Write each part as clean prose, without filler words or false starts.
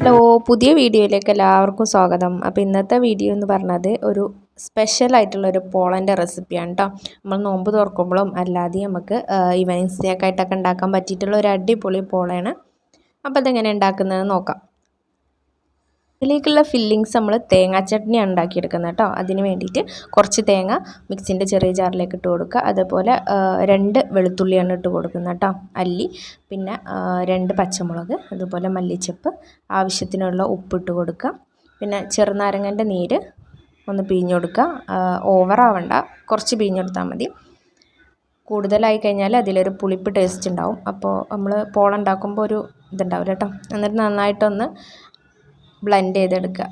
Hello, പുതിയ വീഡിയോയിലേക്ക് എല്ലാവർക്കും സ്വാഗതം. അപ്പോൾ ഇന്നത്തെ വീഡിയോ എന്ന് പറഞ്ഞത് ഒരു സ്പെഷ്യൽ ആയിട്ടുള്ളൊരു പോളൻ്റെ റെസിപ്പിയാണ് കേട്ടോ. നമ്മൾ നോമ്പ് തുറക്കുമ്പോഴും അല്ലാതെ നമുക്ക് ഈവനിങ് സ്നാക്കായിട്ടൊക്കെ ഉണ്ടാക്കാൻ പറ്റിയിട്ടുള്ള ഒരു അടിപൊളി പോളയാണ്. അപ്പോൾ അതെങ്ങനെ ഉണ്ടാക്കുന്നതെന്ന് നോക്കാം. ഇതിലേക്കുള്ള ഫില്ലിങ്സ് നമ്മൾ തേങ്ങാ ചട്നിയാണ് ഉണ്ടാക്കിയെടുക്കുന്നത് കേട്ടോ. അതിന് വേണ്ടിയിട്ട് കുറച്ച് തേങ്ങ മിക്സിൻ്റെ ചെറിയ ജാറിലേക്ക് ഇട്ട് കൊടുക്കുക. അതുപോലെ 2 വെളുത്തുള്ളിയാണ് ഇട്ട് കൊടുക്കുന്നത് കേട്ടോ, അല്ലി. പിന്നെ 2 പച്ചമുളക്, അതുപോലെ മല്ലിച്ചപ്പ്, ആവശ്യത്തിനുള്ള ഉപ്പിട്ട് കൊടുക്കുക. പിന്നെ ചെറുനാരങ്ങൻ്റെ നീര് ഒന്ന് പിഴിഞ്ഞ് കൊടുക്കുക. ഓവറാവണ്ട, കുറച്ച് പിഴിഞ്ഞെടുത്താൽ മതി. കൂടുതലായി കഴിഞ്ഞാൽ അതിലൊരു പുളിപ്പ് ടേസ്റ്റ് ഉണ്ടാവും. അപ്പോൾ നമ്മൾ പോള ഉണ്ടാക്കുമ്പോൾ ഒരു ഇതുണ്ടാവില്ല കേട്ടോ. എന്നിട്ട് നന്നായിട്ടൊന്ന് ബ്ലെൻഡ് ചെയ്തെടുക്കുക.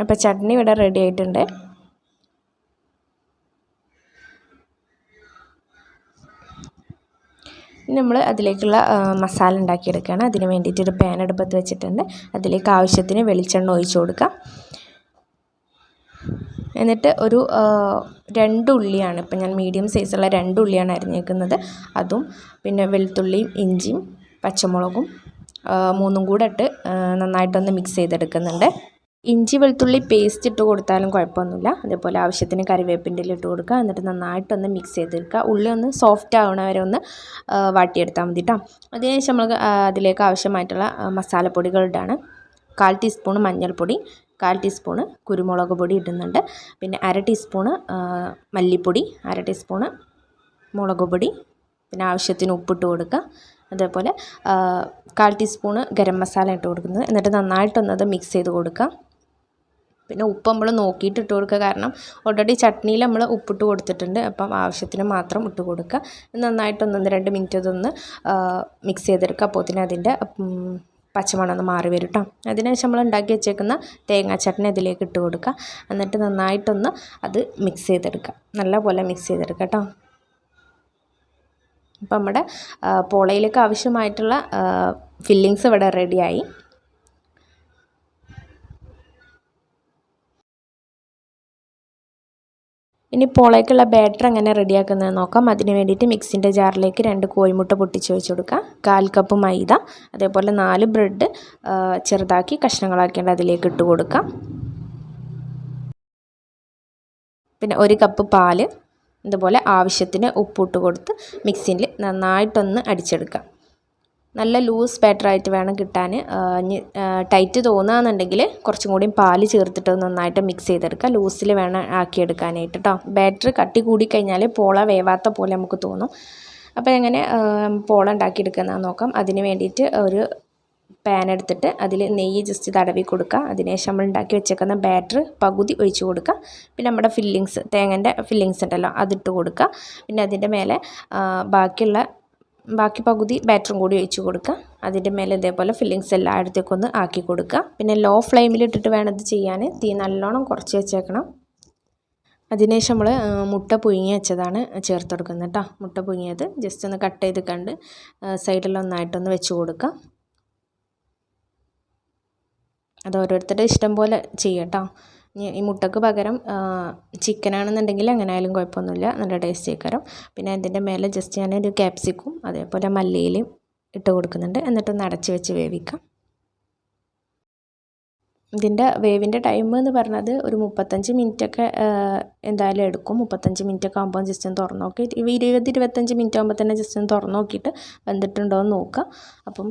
അപ്പോൾ ചട്നി ഇവിടെ റെഡി ആയിട്ടുണ്ട്. നമ്മൾ അതിലേക്കുള്ള മസാല ഉണ്ടാക്കിയെടുക്കുകയാണ്. അതിന് വേണ്ടിയിട്ട് ഒരു പാൻ അടുപ്പത്ത് വെച്ചിട്ടുണ്ട്. അതിലേക്ക് ആവശ്യത്തിന് വെളിച്ചെണ്ണ ഒഴിച്ച് കൊടുക്കുക. എന്നിട്ട് ഒരു 2 ഉള്ളിയാണ്, ഇപ്പം ഞാൻ മീഡിയം സൈസുള്ള 2 ഉള്ളിയാണ് അരിഞ്ഞേക്കുന്നത്. അതും പിന്നെ വെളുത്തുള്ളിയും ഇഞ്ചിയും പച്ചമുളകും 3 കൂടെ ഇട്ട് നന്നായിട്ടൊന്ന് മിക്സ് ചെയ്തെടുക്കുന്നുണ്ട്. ഇഞ്ചി വെളുത്തുള്ളി പേസ്റ്റ് ഇട്ട് കൊടുത്താലും കുഴപ്പമൊന്നുമില്ല. അതേപോലെ ആവശ്യത്തിന് കറിവേപ്പിൻ്റെ ഇട്ട് കൊടുക്കുക. എന്നിട്ട് നന്നായിട്ടൊന്ന് മിക്സ് ചെയ്തെടുക്കുക. ഉള്ളി ഒന്ന് സോഫ്റ്റ് ആവണ വരെ ഒന്ന് വാട്ടിയെടുത്താൽ മതി കേട്ടോ. അതിനുശേഷം നമ്മൾ അതിലേക്ക് ആവശ്യമായിട്ടുള്ള മസാലപ്പൊടികൾ ഇടാണ്. 1/4 ടീസ്പൂൺ മഞ്ഞൾപ്പൊടി, 1/4 ടീസ്പൂൺ കുരുമുളക് പൊടി ഇടുന്നുണ്ട്. പിന്നെ 1/2 ടീസ്പൂൺ മല്ലിപ്പൊടി, 1/2 ടീസ്പൂൺ മുളക് പൊടി, പിന്നെ ആവശ്യത്തിന് ഉപ്പിട്ട് കൊടുക്കുക. അതേപോലെ 1/4 ടീസ്പൂൺ ഗരം മസാല ഇട്ട് കൊടുക്കുന്നത്. എന്നിട്ട് നന്നായിട്ടൊന്നത് മിക്സ് ചെയ്ത് കൊടുക്കുക. പിന്നെ ഉപ്പ് നമ്മൾ നോക്കിയിട്ട് ഇട്ട് കൊടുക്കുക, കാരണം ഓൾറെഡി ചട്നിയിൽ നമ്മൾ ഉപ്പിട്ട് കൊടുത്തിട്ടുണ്ട്. അപ്പം ആവശ്യത്തിന് മാത്രം ഇട്ട് കൊടുക്കുക. നന്നായിട്ടൊന്ന് 2 മിനിറ്റ് അതൊന്ന് മിക്സ് ചെയ്തെടുക്കുക. അപ്പോൾ തന്നെ അതിൻ്റെ പച്ചമണം ഒന്ന് മാറി വരും കേട്ടോ. അതിനുശേഷം നമ്മൾ ഉണ്ടാക്കി വെച്ചേക്കുന്ന തേങ്ങാ ചട്നി അതിലേക്ക് ഇട്ട് കൊടുക്കുക. എന്നിട്ട് നന്നായിട്ടൊന്ന് അത് മിക്സ് ചെയ്തെടുക്കുക, നല്ലപോലെ മിക്സ് ചെയ്തെടുക്കുക കേട്ടോ. അപ്പം നമ്മുടെ പോളയിലേക്ക് ആവശ്യമായിട്ടുള്ള ഫില്ലിങ്സ് ഇവിടെ റെഡിയായി. ഇനി പോളയ്ക്കുള്ള ബാറ്റർ എങ്ങനെ റെഡിയാക്കുന്നത് നോക്കാം. അതിന് വേണ്ടിയിട്ട് മിക്സിൻ്റെ ജാറിലേക്ക് 2 കോഴിമുട്ട പൊട്ടിച്ച് വെച്ച് കൊടുക്കുക. 1/4 കപ്പ് മൈദ, അതേപോലെ 4 ബ്രെഡ് ചെറുതാക്കി കഷ്ണങ്ങളാക്കിയിട്ട് അതിലേക്ക് ഇട്ട് കൊടുക്കുക. പിന്നെ 1 കപ്പ് പാല്, ഇതുപോലെ ആവശ്യത്തിന് ഉപ്പിട്ട് കൊടുത്ത് മിക്സിയിൽ നന്നായിട്ടൊന്ന് അടിച്ചെടുക്കുക. നല്ല ലൂസ് ബാറ്ററായിട്ട് വേണം കിട്ടാൻ. ടൈറ്റ് തോന്നുകയെന്നുണ്ടെങ്കിൽ കുറച്ചും കൂടി പാല് ചേർത്തിട്ട് നന്നായിട്ട് മിക്സ് ചെയ്തെടുക്കുക. ലൂസിൽ വേണം ആക്കിയെടുക്കാനായിട്ട് കേട്ടോ. ബാറ്റർ കട്ടി കൂടിക്കഴിഞ്ഞാൽ പോള വേവാത്ത പോലെ നമുക്ക് തോന്നും. അപ്പോൾ എങ്ങനെ പോള ഉണ്ടാക്കിയെടുക്കുന്നതെന്ന് നോക്കാം. അതിന് വേണ്ടിയിട്ട് ഒരു പാൻ എടുത്തിട്ട് അതിൽ നെയ്യ് ജസ്റ്റ് തടവി കൊടുക്കുക. അതിനുശേഷം നമ്മൾ ഉണ്ടാക്കി വെച്ചേക്കുന്ന ബാറ്റർ പകുതി ഒഴിച്ച് കൊടുക്കുക. പിന്നെ നമ്മുടെ ഫില്ലിങ്സ്, തേങ്ങൻ്റെ ഫില്ലിങ്സ് ഉണ്ടല്ലോ, അതിട്ട് കൊടുക്കുക. പിന്നെ അതിൻ്റെ മേലെ ബാക്കി പകുതി ബാറ്ററും കൂടി ഒഴിച്ച് കൊടുക്കുക. അതിൻ്റെ മേലെ ഇതേപോലെ ഫില്ലിങ്സ് എല്ലായിടത്തേക്കൊന്ന് ആക്കി കൊടുക്കുക. പിന്നെ ലോ ഫ്ലെയിമിലിട്ടിട്ട് വേണം ഇത് ചെയ്യാൻ. തീ നല്ലോണം കുറച്ച് വെച്ചേക്കണം. അതിനുശേഷം നമ്മൾ മുട്ട പുഴുങ്ങി വെച്ചതാണ് ചേർത്ത് കൊടുക്കുന്നത് കേട്ടോ. മുട്ട പുഴുങ്ങിയത് ജസ്റ്റ് ഒന്ന് കട്ട് ചെയ്ത് കണ്ട് സൈഡിലൊന്നായിട്ടൊന്ന് വെച്ച് കൊടുക്കുക. അത് ഓരോരുത്തരുടെ ഇഷ്ടം പോലെ ചെയ്യാം കേട്ടോ. ഈ മുട്ടക്ക് പകരം ചിക്കനാണെന്നുണ്ടെങ്കിൽ അങ്ങനെ ആയാലും കുഴപ്പമൊന്നുമില്ല, നല്ല ടേസ്റ്റ് ആയിക്കാരം. പിന്നെ അതിൻ്റെ മേലെ ജസ്റ്റ് ഞാനൊരു ക്യാപ്സിക്കും അതേപോലെ മല്ലിയിലയും ഇട്ട് കൊടുക്കുന്നുണ്ട്. എന്നിട്ടൊന്ന് അടച്ച് വെച്ച് വേവിക്കാം. ഇതിൻ്റെ വേവിൻ്റെ ടൈം എന്ന് പറഞ്ഞത് ഒരു 35 മിനിറ്റൊക്കെ എന്തായാലും എടുക്കും. 35 മിനിറ്റൊക്കെ ആകുമ്പോൾ ജസ്റ്റ് ഒന്ന് തുറന്ന് നോക്കി 20-25 മിനിറ്റ് ആകുമ്പോൾ തന്നെ ജസ്റ്റ് ഒന്ന് തുറന്ന് നോക്കിയിട്ട് വെന്തിട്ടുണ്ടോ എന്ന് നോക്കുക. അപ്പം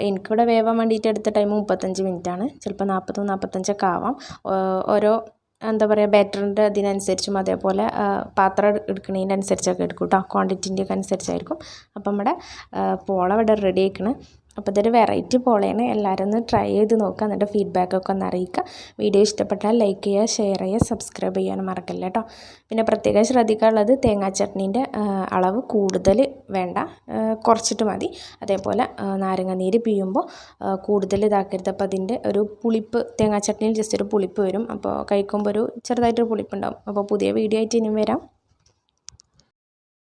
എനിക്കിവിടെ വേവാൻ വേണ്ടിയിട്ട് എടുത്ത ടൈം 35 മിനിറ്റാണ്. ചിലപ്പോൾ 40-45 ആവാം. ഓരോ എന്താ പറയുക, ബാറ്ററിൻ്റെ അതിനനുസരിച്ചും അതേപോലെ പാത്രം എടുക്കുന്നതിൻ്റെ അനുസരിച്ചൊക്കെ എടുക്കും കേട്ടോ. ക്വാണ്ടിറ്റിൻ്റെ ഒക്കെ അനുസരിച്ചായിരിക്കും. അപ്പം നമ്മുടെ പോള ഇവിടെ റെഡി ആയിക്കണം. അപ്പോൾ ഇതൊരു വെറൈറ്റി പോളയാണ്. എല്ലാവരും ഒന്ന് ട്രൈ ചെയ്ത് നോക്കുക. എന്നിട്ട് ഫീഡ്ബാക്കൊക്കെ ഒന്ന് അറിയിക്കുക. വീഡിയോ ഇഷ്ടപ്പെട്ടാൽ ലൈക്ക് ചെയ്യുക, ഷെയർ ചെയ്യുക, സബ്സ്ക്രൈബ് ചെയ്യാനും മറക്കല്ല കേട്ടോ. പിന്നെ പ്രത്യേകം ശ്രദ്ധിക്കാനുള്ളത് തേങ്ങാ ചട്നീൻ്റെ അളവ് കൂടുതൽ വേണ്ട, കുറച്ചിട്ട് മതി. അതേപോലെ നാരങ്ങ നീര് പിഴിയുമ്പോൾ കൂടുതൽ ഇതാക്കരുത്. അപ്പോൾ അതിൻ്റെ ഒരു പുളിപ്പ്, തേങ്ങാ ചട്നിയിൽ ജസ്റ്റ് ഒരു പുളിപ്പ് വരും. അപ്പോൾ കഴിക്കുമ്പോൾ ഒരു ചെറുതായിട്ടൊരു പുളിപ്പുണ്ടാവും. അപ്പോൾ പുതിയ വീഡിയോ ആയിട്ട് ഇനിയും വരാം.